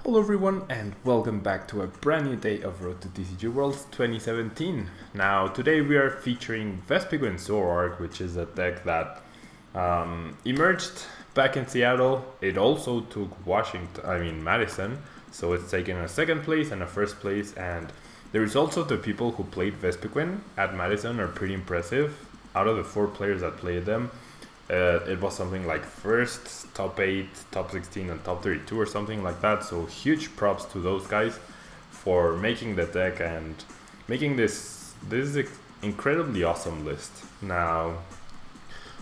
Hello everyone and welcome back to a brand new day of Road to TCG Worlds 2017. Now today we are featuring Vespiquen Zoroark, which is a deck that emerged back in Seattle. It also took Madison, so it's taken a second place and a first place, and the results of the people who played Vespiquen at Madison are pretty impressive. Out of the 4 players that played them, it was something like first, top 8, top 16, and top 32 or something like that. So huge props to those guys for making the deck and making this incredibly awesome list. Now,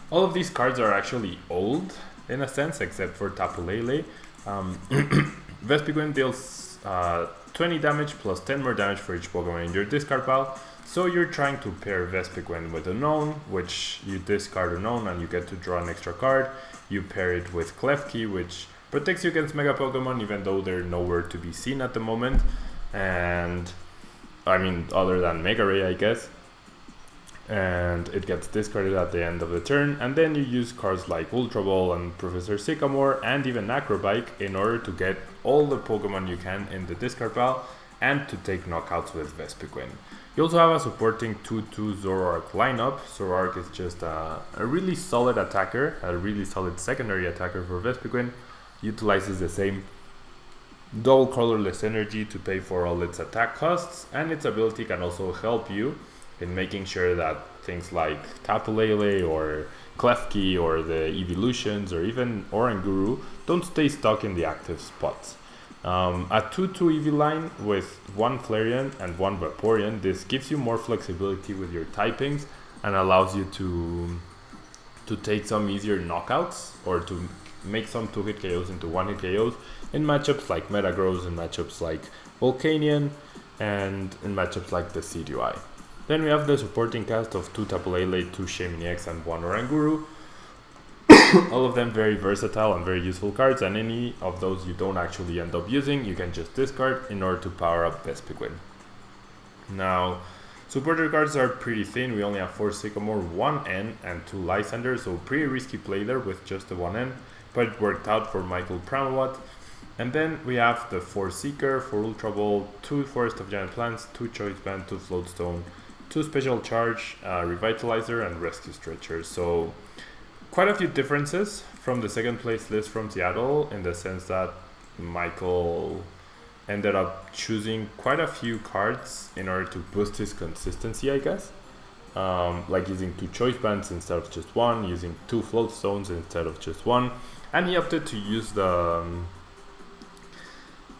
all of these cards are actually old in a sense, except for Tapu Lele. Vespiquen deals 20 damage plus 10 more damage for each Pokemon in your discard pile. So you're trying to pair Vespiquen with Unown, which you discard Unown and you get to draw an extra card. You pair it with Klefki, which protects you against Mega Pokemon, even though they're nowhere to be seen at the moment. And, other than Mega Ray, I guess. And it gets discarded at the end of the turn. And then you use cards like Ultra Ball and Professor Sycamore and even Acrobike in order to get all the Pokemon you can in the discard pile and to take knockouts with Vespiquen. You also have a supporting 2-2 Zoroark lineup. Zoroark is just a really solid attacker, a really solid secondary attacker for Vespiquen. Utilizes the same double colorless energy to pay for all its attack costs, and its ability can also help you in making sure that things like Tapu Lele or Klefki or the Evolutions or even Oranguru don't stay stuck in the active spots. A 2-2 Eevee line with 1 Flareon and 1 Vaporeon, this gives you more flexibility with your typings and allows you to take some easier knockouts or to make some 2-hit KOs into 1-hit KOs in matchups like Metagross, in matchups like Volcanion, and in matchups like Decidueye. Then we have the supporting cast of 2 Tapu Lele, 2 Shaymin-EX and 1 Oranguru. All of them very versatile and very useful cards, and any of those you don't actually end up using, you can just discard in order to power up Vespiquen. Now, supporter cards are pretty thin. We only have 4 Sycamore, 1 N, and 2 Lysander, so pretty risky play there with just the 1 N, but it worked out for Michael Pramawat. And then we have the 4 Seeker, 4 Ultra Ball, 2 Forest of Giant Plants, 2 Choice Band, 2 Floatstone, 2 Special Charge, Revitalizer, and Rescue Stretcher. So quite a few differences from the second place list from Seattle, in the sense that Michael ended up choosing quite a few cards in order to boost his consistency, I guess. Like using 2 Choice Bands instead of just 1, using 2 Float Stones instead of just 1, and he opted to use the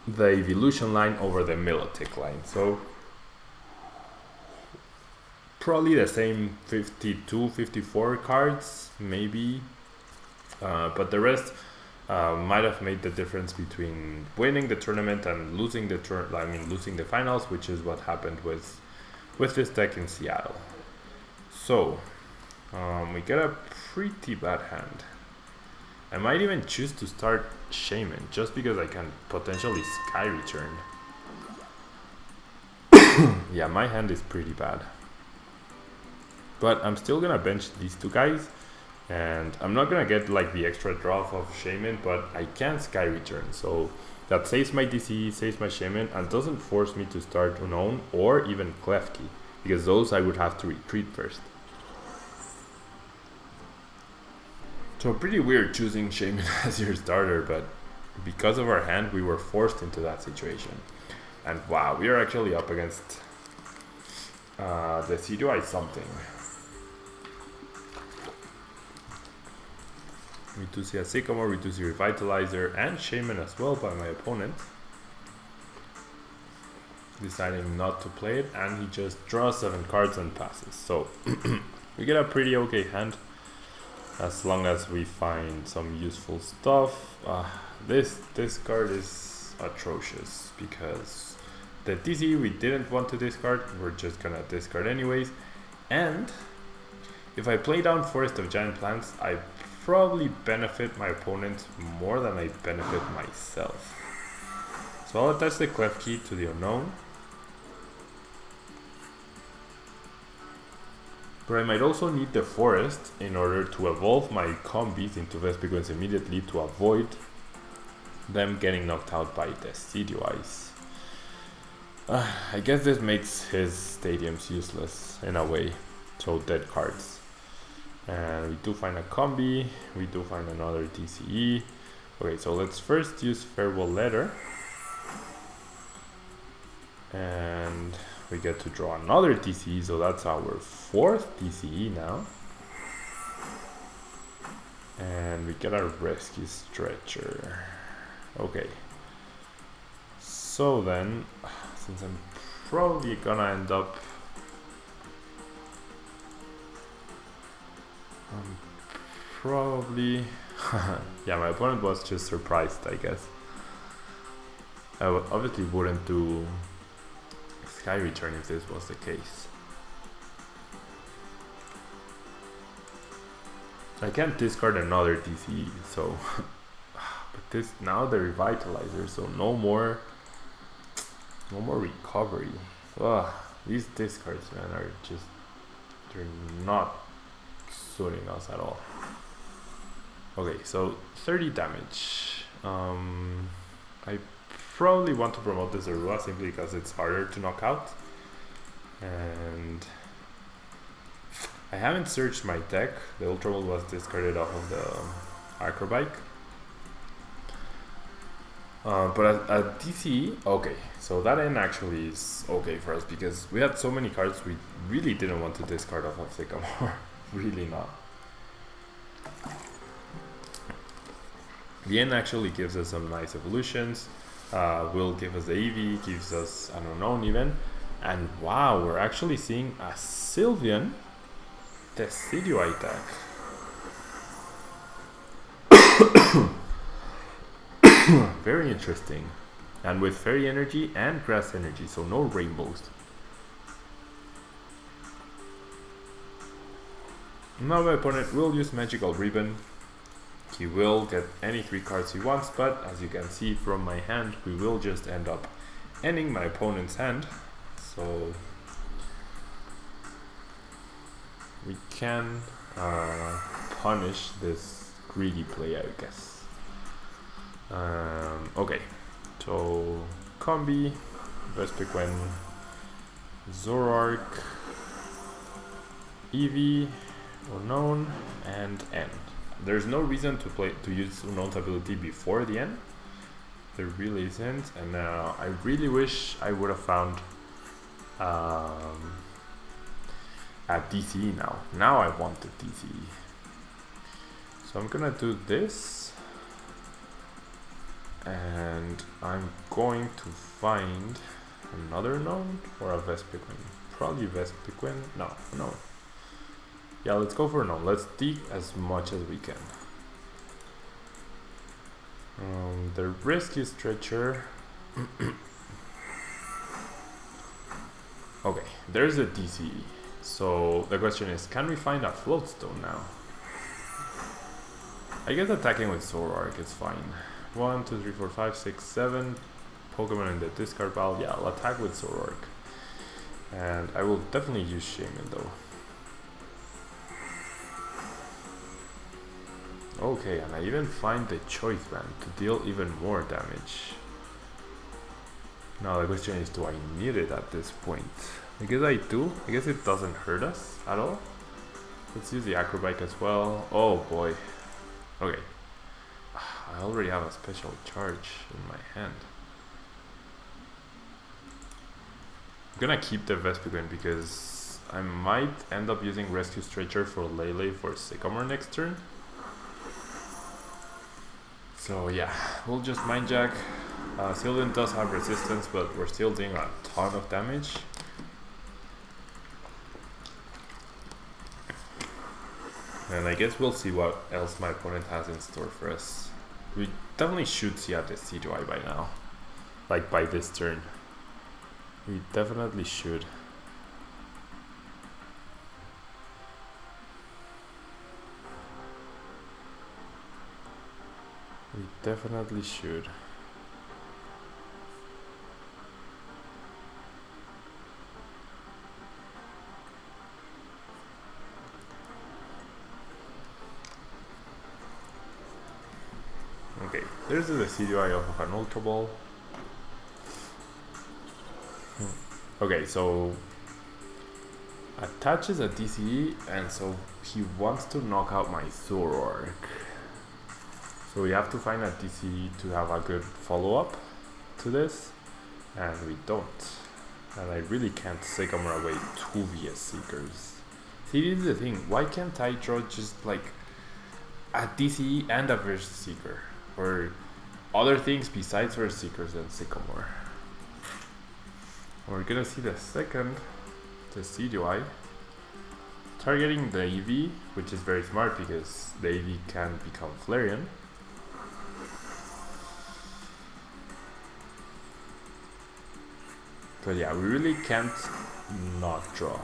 Evolution line over the Milotic line. So probably the same 52, 54 cards, maybe, but the rest might have made the difference between winning the tournament and losing losing the finals, which is what happened with this deck in Seattle. So we get a pretty bad hand. I might even choose to start Shaymin just because I can potentially Sky Return. Yeah, my hand is pretty bad. But I'm still gonna bench these 2 guys, and I'm not gonna get like the extra draw of Shaymin, but I can Sky Return, so that saves my DC, saves my Shaymin, and doesn't force me to start Unown or even Klefki, because those I would have to retreat first. So pretty weird choosing Shaymin as your starter, but because of our hand we were forced into that situation. And wow, we are actually up against the Decidueye something. We do see a Sycamore, we do see Revitalizer and Shaymin as well by my opponent, deciding not to play it, and he just draws 7 cards and passes. So we get a pretty okay hand as long as we find some useful stuff. This card is atrocious because the DC we didn't want to discard, we're just gonna discard anyways, and if I play down Forest of Giant Plants, I probably benefit my opponent more than I benefit myself. So I'll attach the Klefki to the Unown, but I might also need the Forest in order to evolve my Combees into Vespiquens immediately to avoid them getting knocked out by Decidueye. I guess this makes his stadiums useless in a way, so dead cards. And we do find a Combee, we do find another TCE. Okay, so let's first use Farewell Letter. And we get to draw another TCE, so that's our 4th TCE now. And we get our Rescue Stretcher. Okay. So then, since I'm probably gonna end up... yeah, my opponent was just surprised, I guess. I obviously wouldn't do Sky Return if this was the case. I can't discard another DCE, so... but this, now the Revitalizer, so no more recovery. Ugh, these discards, man, are just... they're not suiting us at all. Okay, so 30 damage. I probably want to promote the Zorua simply because it's harder to knock out. And I haven't searched my deck. The Ultra Ball was discarded off of the Acrobike. But a DCE, okay, so that end actually is okay for us because we had so many cards we really didn't want to discard off of Sycamore. Really not. The end actually gives us some nice evolutions. Will give us the Eevee, gives us an Unown even. And wow, we're actually seeing a Sylveon Decidueye attack. Very interesting. And with Fairy Energy and Grass Energy, so no rainbows. Now my opponent will use Magical Ribbon. He will get any 3 cards he wants, but as you can see from my hand, we will just end up ending my opponent's hand. So we can punish this greedy play, I guess. Okay, so Combee, Vespiquen, Zoroark, Eevee, Unown, and N. There's no reason to use Unown's ability before the end. There really isn't, and I really wish I would have found a DCE now. Now I want the DCE. So I'm gonna do this, and I'm going to find another Unown or a Vespiquen. Probably Vespiquen. No. Yeah, let's go for no. Let's dig as much as we can. The Rescue Stretcher. Okay, there's a DCE. So the question is, can we find a Floatstone now? I guess attacking with Zoroark is fine. 1, 2, 3, 4, 5, 6, 7 Pokemon in the discard pile. Yeah, I'll attack with Zoroark. And I will definitely use Shaymin though. Okay, and I even find the Choice Band to deal even more damage. Now the question is, do I need it at this point? I guess I do. I guess it doesn't hurt us at all. Let's use the Acrobike as well. Oh boy. Okay. I already have a special charge in my hand. I'm gonna keep the Vespiquen because I might end up using Rescue Stretcher for Lele for Sycamore next turn. So yeah, we'll just Mind Jack. Sylveon does have resistance, but we're still doing a ton of damage. And I guess we'll see what else my opponent has in store for us. We definitely should see a Decidueye by now. Like by this turn. We definitely should. We definitely should. Okay, There's the Decidueye of an Ultra Ball. Okay, so attaches a TCG, and so he wants to knock out my Zoroark. So we have to find a TCG to have a good follow-up to this, and we don't. And I really can't Sycamore away 2 VS Seekers. See, this is the thing, why can't I draw just like a TCG and a Versus Seeker? Or other things besides Versus Seekers and Sycamore? We're gonna see the second Decidueye targeting the Eevee, which is very smart because the Eevee can become Flareon. But yeah, we really can't not draw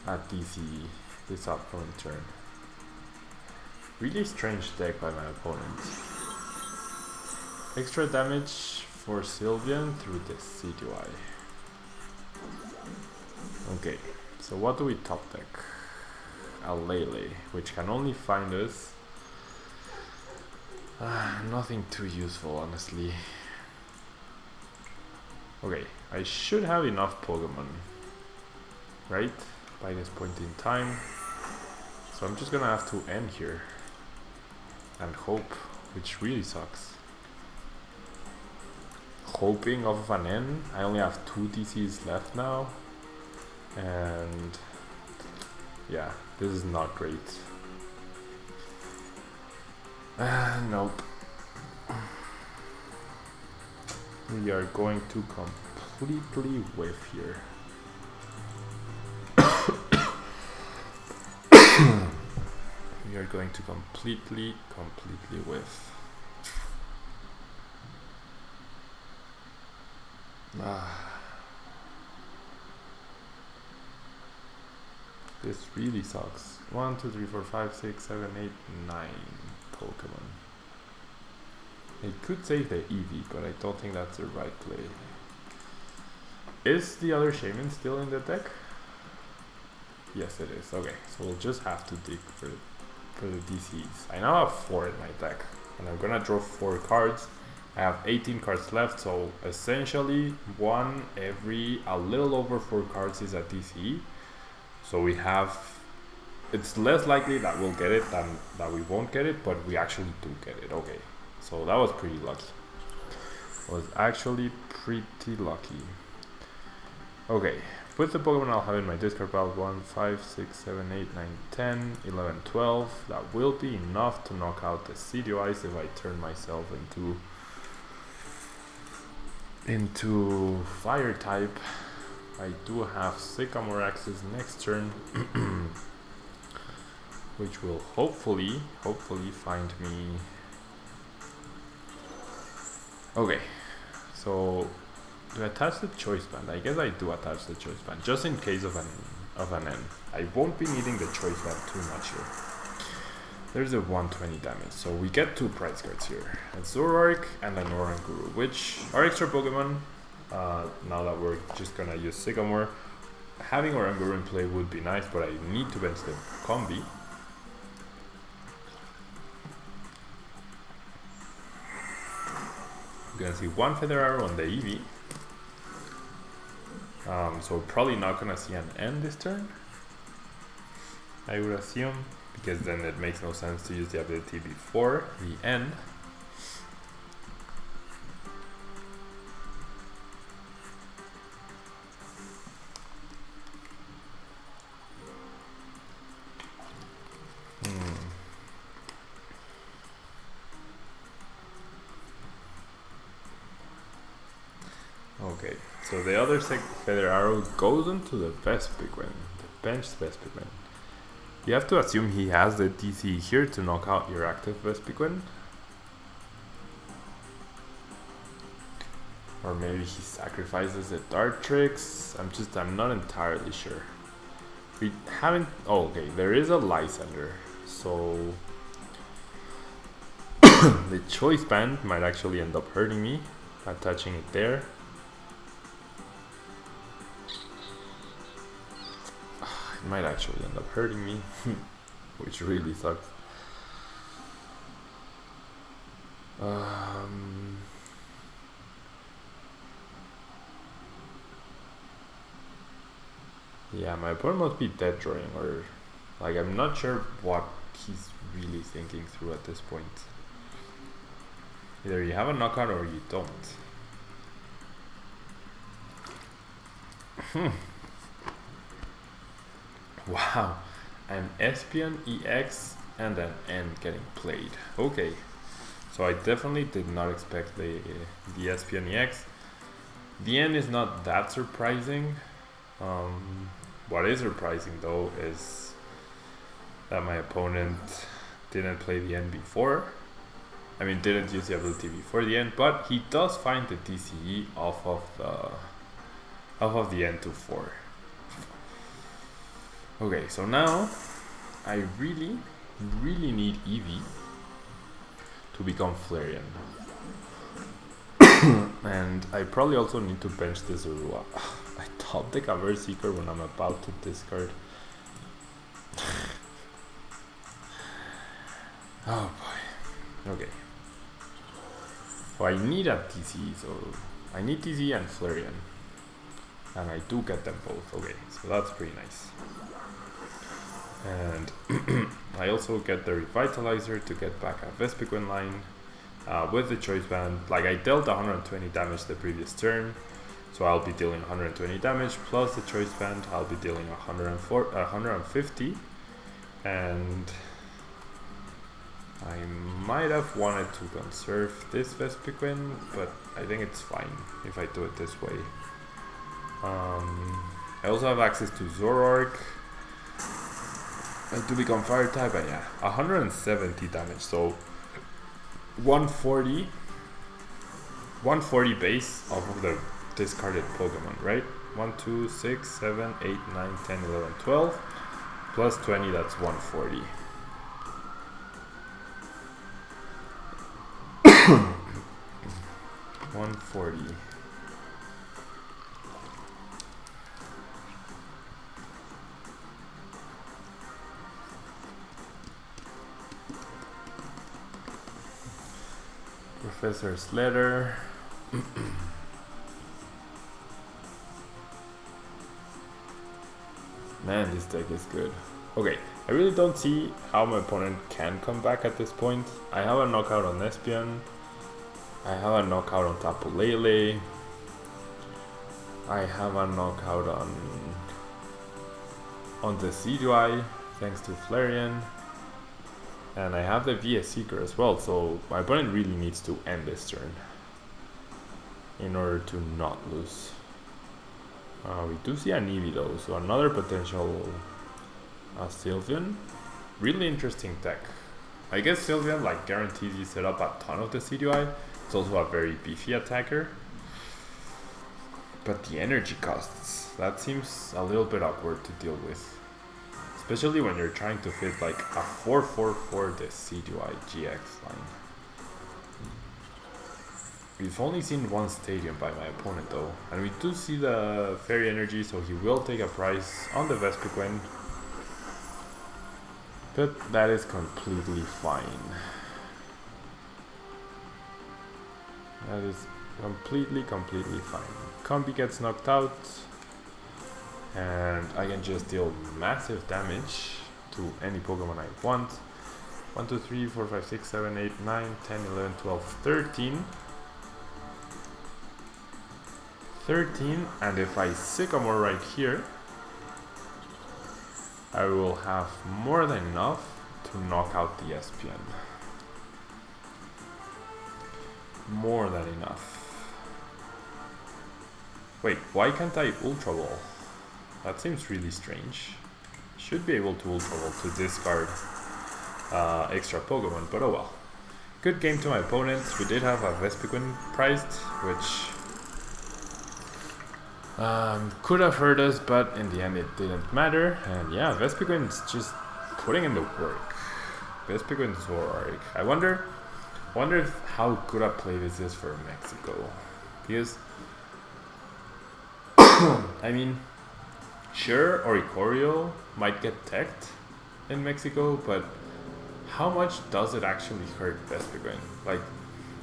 a TCG this upcoming turn. Really strange deck by my opponent. Extra damage for Sylveon through Decidueye. Okay, so what do we top deck? A Lele, which can only find us. Nothing too useful, honestly. Okay, I should have enough Pokemon, right? By this point in time. So I'm just gonna have to end here and hope, which really sucks. Hoping of an N. I only have 2 DCs left now, and yeah, this is not great. Nope. We are going to completely whiff here. We are going to completely whiff. This really sucks. 1, 2, 3, 4, 5, 6, 7, 8, 9 Pokemon. It could save the Eevee, but I don't think that's the right play. Is the other Shaymin still in the deck? Yes, it is. Okay, so we'll just have to dig for the DCs. I now have 4 in my deck, and I'm gonna draw 4 cards. I have 18 cards left, so essentially one every a little over 4 cards is a DCE. So we have, it's less likely that we'll get it than that we won't get it, but we actually do get it. Okay, so that was pretty lucky. Was actually pretty lucky. Okay, with the Pokemon I'll have in my discard pile 1, 5, 6, 7, 8, 9, 10, 11, 12. That will be enough to knock out the Decidueye if I turn myself into fire type. I do have Sycamore access next turn, which will hopefully find me. Okay, so do I attach the Choice Band? I guess I do attach the Choice Band just in case of an N. I won't be needing the Choice Band too much here. There's a 120 damage, so we get 2 prize cards here. A Zoroark and an Oranguru, which are extra Pokemon. Now that we're just gonna use Sycamore, having Oranguru in play would be nice, but I need to bench the Combee. We're gonna see 1 Feather Arrow on the Eevee. So probably not gonna see an N this turn, I would assume, because then it makes no sense to use the ability before the N. Okay, so the other Feather Arrow goes into the Vespiquen, the benched Vespiquen. You have to assume he has the DC here to knock out your active Vespiquen. Or maybe he sacrifices the Dartrix. I'm not entirely sure. We haven't, oh, okay, there is a Lysandre. So the Choice Band might actually end up hurting me by touching it there. It might actually end up hurting me, which really sucks. Yeah, my opponent must be dead drawing, or like I'm not sure what he's really thinking through at this point. Either you have a knockout or you don't. Wow, an Vespiquen-EX and an N getting played. Okay, so I definitely did not expect the Vespiquen-EX. The N is not that surprising. What is surprising though is that my opponent didn't play the N before. I mean, didn't use the ability before the N, but he does find the TCG off of the N to 4. Okay, so now I really need Eevee to become Flareon. And I probably also need to bench the Zorua. I top deck a Vespiquen when I'm about to discard. Oh boy. Okay. So I need a TC, so I need TC and Flareon. And I do get them both. Okay, so that's pretty nice. And I also get the Revitalizer to get back a Vespiquen line with the Choice Band. Like, I dealt 120 damage the previous turn, so I'll be dealing 120 damage plus the Choice Band. I'll be dealing 150, and I might have wanted to conserve this Vespiquen, but I think it's fine if I do it this way. I also have access to Zoroark to become fire type, and yeah, 170 damage, so 140 base off of the discarded Pokemon, right? 1, 2, 6, 7, 8, 9, 10, 11, 12 plus 20, that's 140. Professor's letter. Man, this deck is good. Okay, I really don't see how my opponent can come back at this point. I have a knockout on Vespiquen. I have a knockout on Tapu Lele. I have a knockout on Decidueye, thanks to Flareon. And I have the Vespiquen as well, so my opponent really needs to end this turn in order to not lose. We do see an Eevee though, so another potential Sylveon. Really interesting deck. I guess Sylveon like guarantees you set up a ton of Decidueye. It's also a very beefy attacker. But the energy costs, that seems a little bit awkward to deal with. Especially when you're trying to fit like a 4/4/4 Decidueye GX line. We've only seen one stadium by my opponent though, and we do see the fairy energy, so he will take a price on the Vespiquen. But that is completely fine. That is completely fine. Combee gets knocked out, and I can just deal massive damage to any Pokemon I want. 1, 2, 3, 4, 5, 6, 7, 8, 9, 10, 11, 12, 13. 13, and if I Sycamore right here, I will have more than enough to knock out the Vespiquen. More than enough. Wait, why can't I Ultra Ball? That seems really strange. Should be able to Ultra Ball to discard extra Pokemon, but oh well. Good game to my opponents. We did have a Vespiquen priced, which could have hurt us, but in the end it didn't matter. And yeah, Vespiquen's just putting in the work. Vespiquen Zoroark. I wonder if how good a play this is for Mexico. Because I mean, sure, Oricorio might get teched in Mexico, but how much does it actually hurt Vespiquen? Like,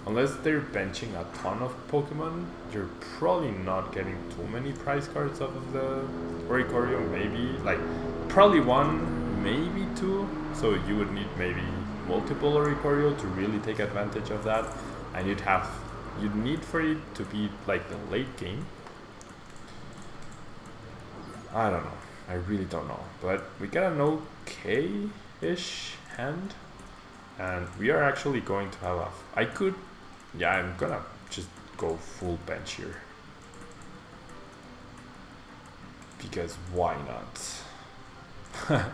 unless they're benching a ton of Pokemon, you're probably not getting too many prize cards off of the Oricorio. Maybe like probably one, maybe two. So you would need maybe multiple Oricorio to really take advantage of that, and you'd need for it to be like the late game. I don't know. I really don't know. But we got an okay-ish hand, and we are actually going to have I'm gonna just go full bench here. Because why not?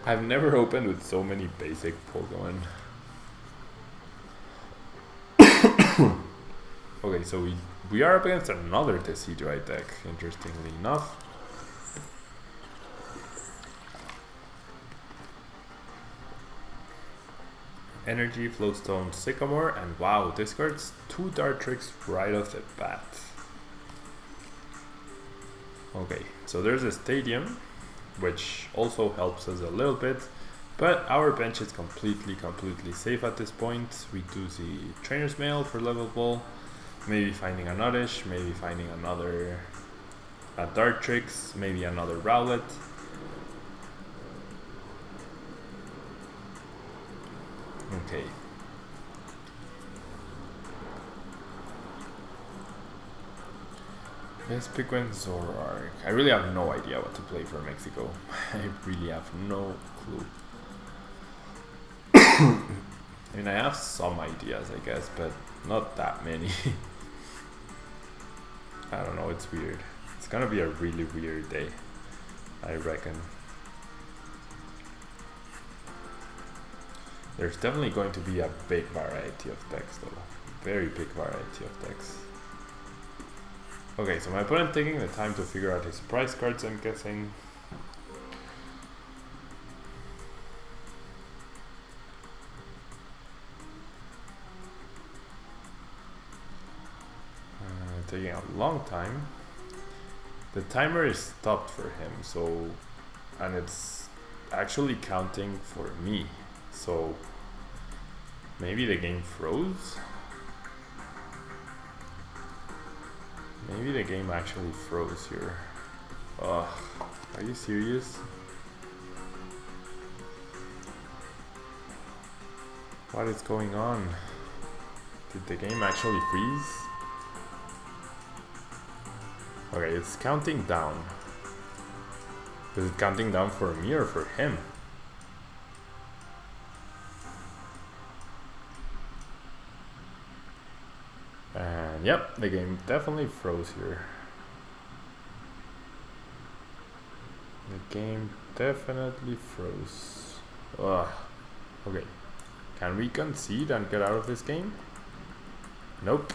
I've never opened with so many basic Pokemon. Okay, so we are up against another Decidueye deck, interestingly enough. Energy, Flowstone, Sycamore, and wow, discards 2 Dartrix right off the bat. Okay, so there's a Stadium, which also helps us a little bit, but our bench is completely safe at this point. We do see Trainer's Mail for level ball, maybe finding an Oddish, maybe finding another Dartrix, maybe another Rowlet. Okay. Vespiquen Zoroark. I really have no idea what to play for Mexico. I really have no clue. I mean, I have some ideas, I guess, but not that many. I don't know, it's weird. It's gonna be a really weird day, I reckon. There's definitely going to be a big variety of decks though. Very big variety of decks. Okay, so my opponent taking the time to figure out his prize cards, I'm guessing. Taking a long time. The timer is stopped for him, so, and it's actually counting for me. So maybe the game froze? Maybe the game actually froze here. Ugh, are you serious? What is going on? Did the game actually freeze? Okay, it's counting down. Is it counting down for me or for him? And yep, the game definitely froze here. The game definitely froze. Ugh. Okay. Can we concede and get out of this game? Nope.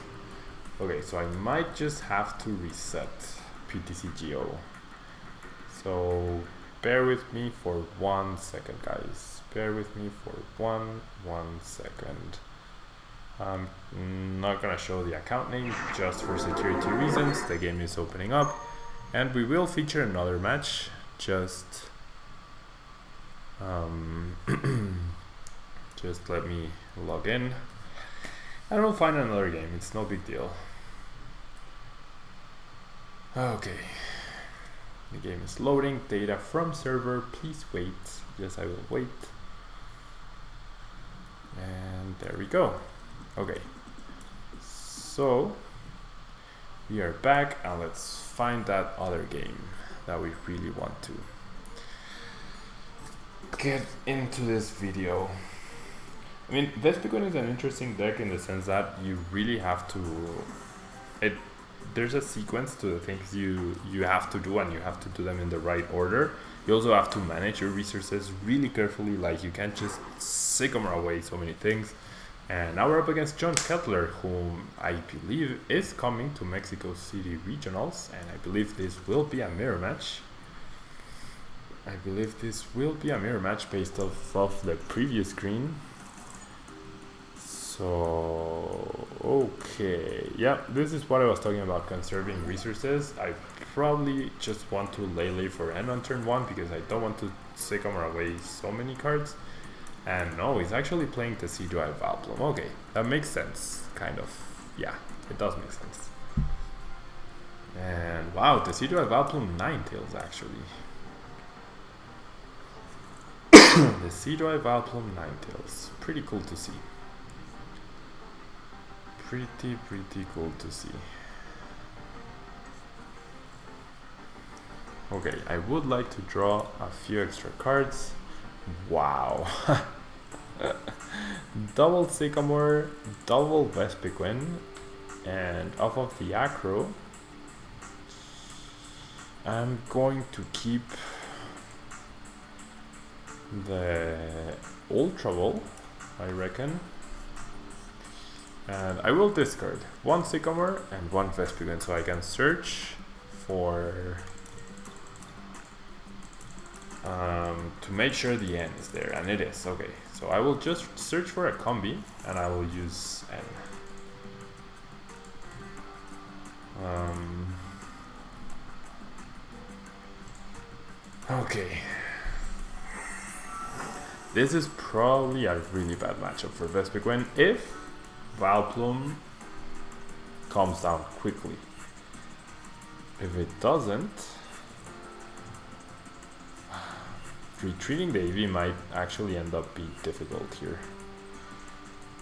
Okay, so I might just have to reset PTCGO. So bear with me for 1 second, guys. Bear with me for one second. I'm not gonna show the account name just for security reasons. The game is opening up, and we will feature another match. Just just let me log in, and we'll find another game. It's no big deal. Okay, the game is loading. Data from server. Please wait. Yes, I will wait. And there we go. Okay, so we are back, and let's find that other game that we really want to get into this video. I mean, Vespiquen is an interesting deck in the sense that you really have to, there's a sequence to the things you have to do, and you have to do them in the right order. You also have to manage your resources really carefully, like you can't just Sycamore away so many things. And now we're up against John Kettler, whom I believe is coming to Mexico City Regionals, and I believe this will be a mirror match. I believe this will be a mirror match based off of the previous screen. So, okay, yeah, this is what I was talking about, conserving resources. I probably just want to Lele for end on turn 1 because I don't want to Sycamore away so many cards. And no, he's actually playing Decidueye Valplum. Okay, that makes sense, kind of. Yeah, it does make sense. And wow, Decidueye Valplum Ninetales actually. Decidueye Valplum Ninetales. Pretty cool to see. Pretty cool to see. Okay, I would like to draw a few extra cards. Wow. Double Sycamore, double Vespiquen, and off of the acro, I'm going to keep the Ultra Ball, I reckon. And I will discard one Sycamore and one Vespiquen so I can search for to make sure the N is there, and it is. Okay, so I will just search for a Combee and I will use N. Okay. This is probably a really bad matchup for Vespiquen if Valplum comes down quickly. If it doesn't, retreating the Eevee might actually end up being difficult here.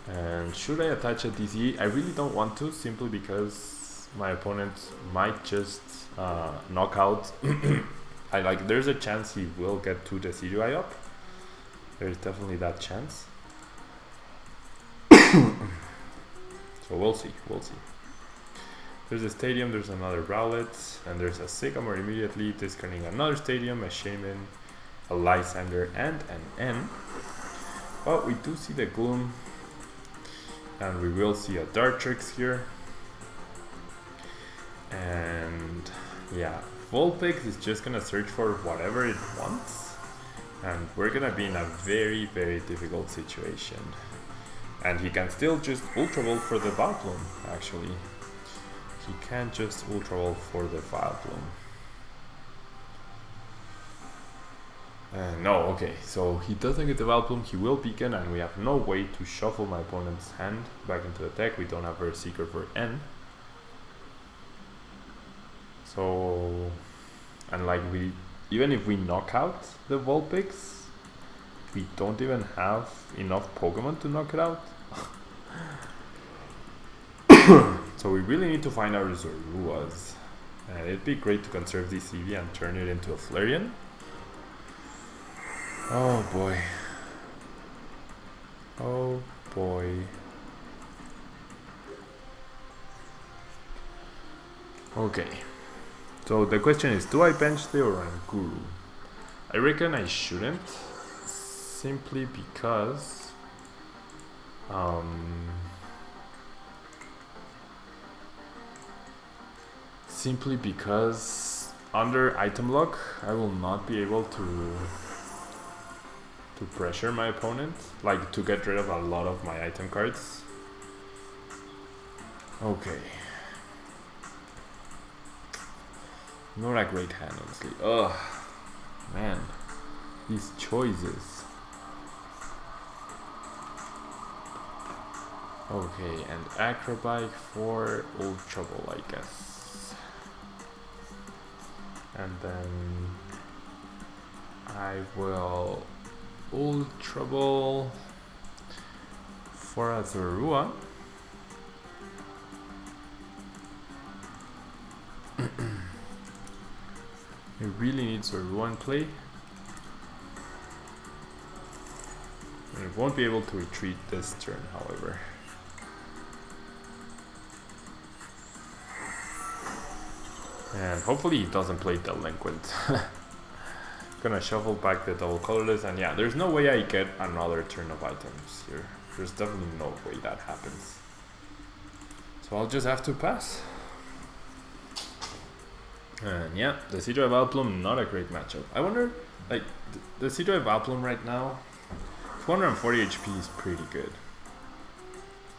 And should I attach a DC? I really don't want to, simply because my opponent might just knock out. There's a chance he will get 2 Decidueye up. There's definitely that chance. So we'll see. There's a Stadium, there's another Rowlet, and there's a Sycamore immediately, discarding another Stadium, a Shaymin, a Lysander, and an N. But we do see the Gloom, and we will see a Dartrix here. And yeah, Vulpix is just gonna search for whatever it wants, and we're gonna be in a very difficult situation. And he can still just Ultra Ball for the Valplum, actually. He can just Ultra Ball for the Valplum. No, okay, so he doesn't get the Valplum, he will Beacon, and we have no way to shuffle my opponent's hand back into the deck. We don't have a Seeker for N. So, and like even if we knock out the Vulpix, we don't even have enough Pokemon to knock it out. So we really need to find our Zoruas. And it'd be great to conserve this Eevee and turn it into a Flareon. Oh boy. Oh boy. Okay. So the question is, do I bench the Oranguru? I reckon I shouldn't, simply because under item lock I will not be able to pressure my opponent, like to get rid of a lot of my item cards. Okay. Not a great hand, honestly. Ugh, man, these choices. Okay, and Acrobike for Ultra Ball, I guess. And then I will Ultra Ball for a Zorua. We really need Zorua in play. We won't be able to retreat this turn, however. And hopefully he doesn't play Delinquent. Gonna shuffle back the double colorless, and yeah, there's no way I get another turn of items here. There's definitely no way that happens. So I'll just have to pass. And yeah, the Decidueye Valplum, not a great matchup. I wonder, like, the Decidueye Valplum right now, 240 HP is pretty good.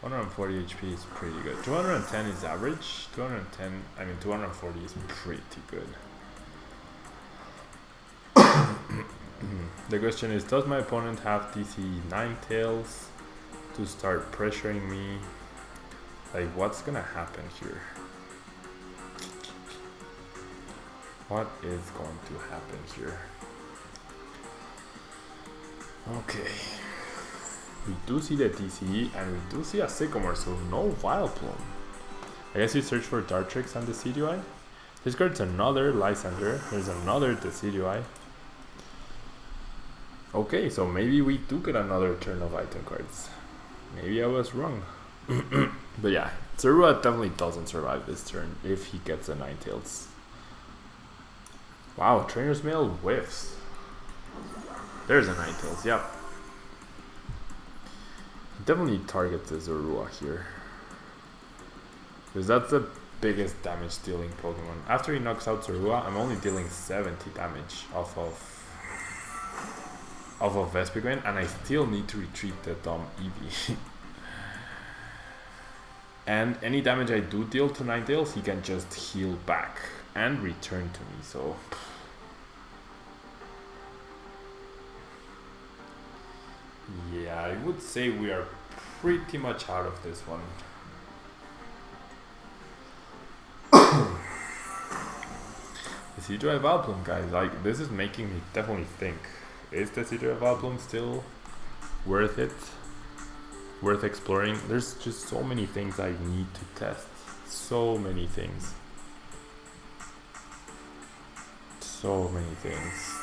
140 HP is pretty good. 210 is average. 240 is pretty good. The question is, does my opponent have DC Ninetales to start pressuring me? Like, what's gonna happen here? What is going to happen here? Okay. We do see the DCE and we do see a Sycamore, so no Vileplume. I guess you search for Dartrix and Decidueye. This card's another Lysander. There's another Decidueye. Okay, so maybe we do get another turn of item cards. Maybe I was wrong. But yeah, Zorua definitely doesn't survive this turn if he gets a Ninetales. Wow, Trainer's Mail whiffs. There's a Ninetales, yep. Definitely target the Zorua here, because that's the biggest damage dealing Pokemon. After he knocks out Zorua, I'm only dealing 70 damage off of Vespiquen, and I still need to retreat the dumb Eevee. And any damage I do deal to Ninetales, he can just heal back and return to me, so... Yeah, I would say we are pretty much out of this one. Decidueye Vileplume, guys, like, this is making me definitely think. Is Decidueye Vileplume still worth it? Worth exploring? There's just so many things I need to test. So many things. So many things.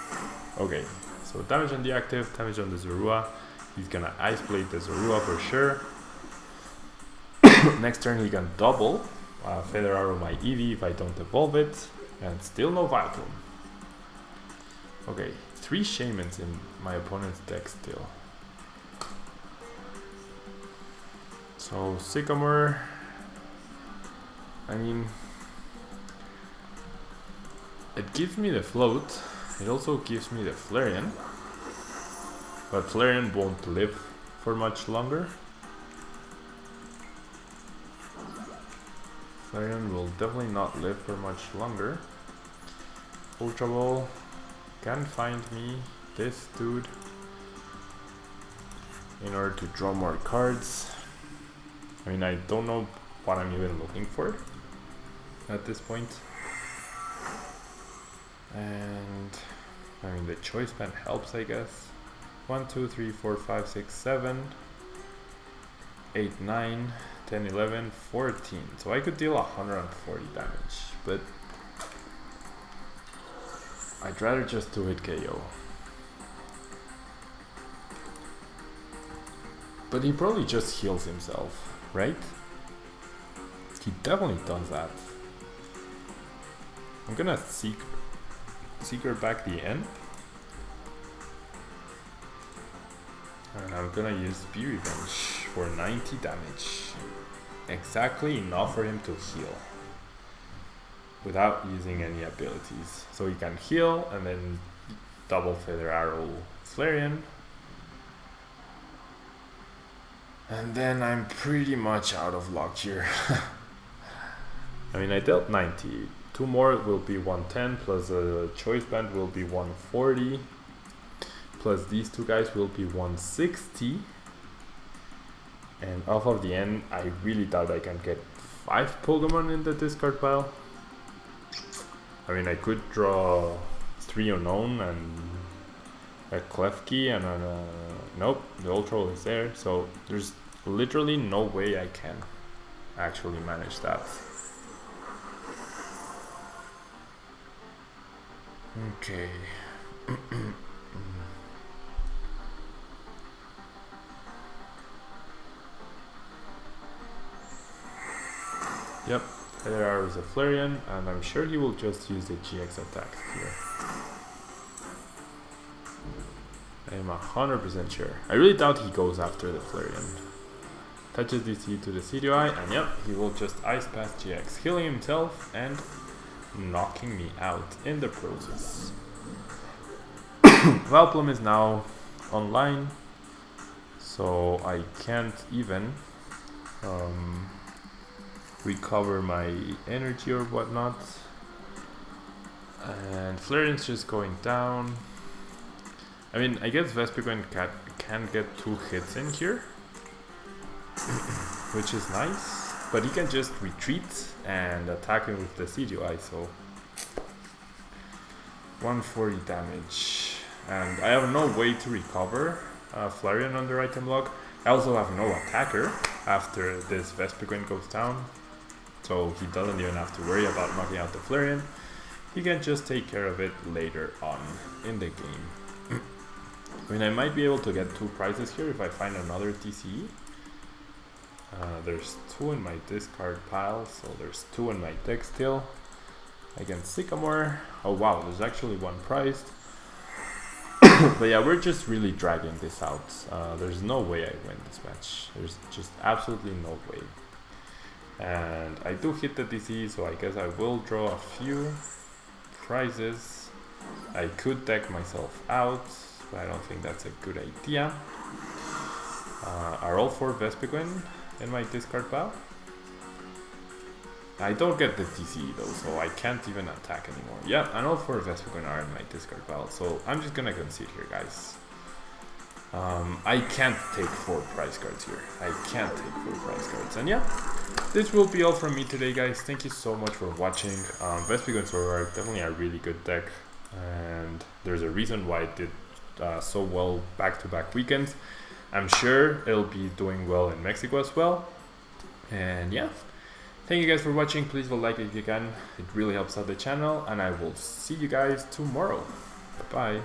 Okay, so damage on the active, damage on the Zorua. He's gonna Ice Blade the Zorua for sure. Next turn he can double Feather Arrow my Eevee if I don't evolve it. And still no Vileplume. Okay, 3 Shaymins in my opponent's deck still. So Sycamore, I mean, it gives me the float. It also gives me the Flareon. But Flareon won't live for much longer. Flareon will definitely not live for much longer. Ultra Ball can find me this dude in order to draw more cards. I mean, I don't know what I'm even looking for at this point. And I mean, the Choice Band helps, I guess. 1, 2, 3, 4, 5, 6, 7, 8, 9, 10, 11, 14. So I could deal 140 damage, but I'd rather just do it KO. But he probably just heals himself, right? He definitely does that. I'm gonna Seeker back the end. And I'm gonna use Bee Revenge for 90 damage. Exactly enough for him to heal without using any abilities. So he can heal and then double Feather Arrow Flareon. And then I'm pretty much out of luck here. I mean, I dealt 90. 2 more will be 110, plus a Choice Band will be 140. Plus these 2 guys will be 160. And off of the end, I really doubt I can get 5 Pokemon in the discard pile. I mean, I could draw 3 Unown and a Klefki and a... Nope, the Ultra is there. So there's literally no way I can actually manage that. Okay. Yep, there is a Flareon, and I'm sure he will just use the GX attack here. I am 100% sure. I really doubt he goes after the Flareon. Touches DC to the Decidueye, and yep, he will just Ice Pass GX, healing himself and knocking me out in the process. Vileplume is now online, so I can't even recover my energy or whatnot. And Flareon's just going down. I mean, I guess Vespiquen can get 2 hits in here, which is nice, but he can just retreat and attack him with the Decidueye, so 140 damage. And I have no way to recover Flareon under item block. I also have no attacker after this Vespiquen goes down, so he doesn't even have to worry about knocking out the Flareon. He can just take care of it later on in the game. I mean, I might be able to get 2 prizes here if I find another TCE. There's 2 in my discard pile, so there's 2 in my deck still. Against Sycamore. Oh wow, there's actually 1 prize. But yeah, we're just really dragging this out. There's no way I win this match. There's just absolutely no way. And I do hit the DC, so I guess I will draw a few prizes. I could deck myself out, but I don't think that's a good idea. Are all 4 Vespiquen in my discard pile? I don't get the TCE though, so I can't even attack anymore. Yeah, and all 4 Vespiquen are in my discard pile, so I'm just gonna concede here, guys. I can't take 4 prize cards here. I can't take 4 prize cards. And yeah, this will be all from me today, guys. Thank you so much for watching. Vespiquen Zoroark, definitely a really good deck, and there's a reason why it did so well back-to-back weekends. I'm sure it'll be doing well in Mexico as well. And yeah, thank you guys for watching. Please leave a like if you can. It really helps out the channel, and I will see you guys tomorrow. Bye.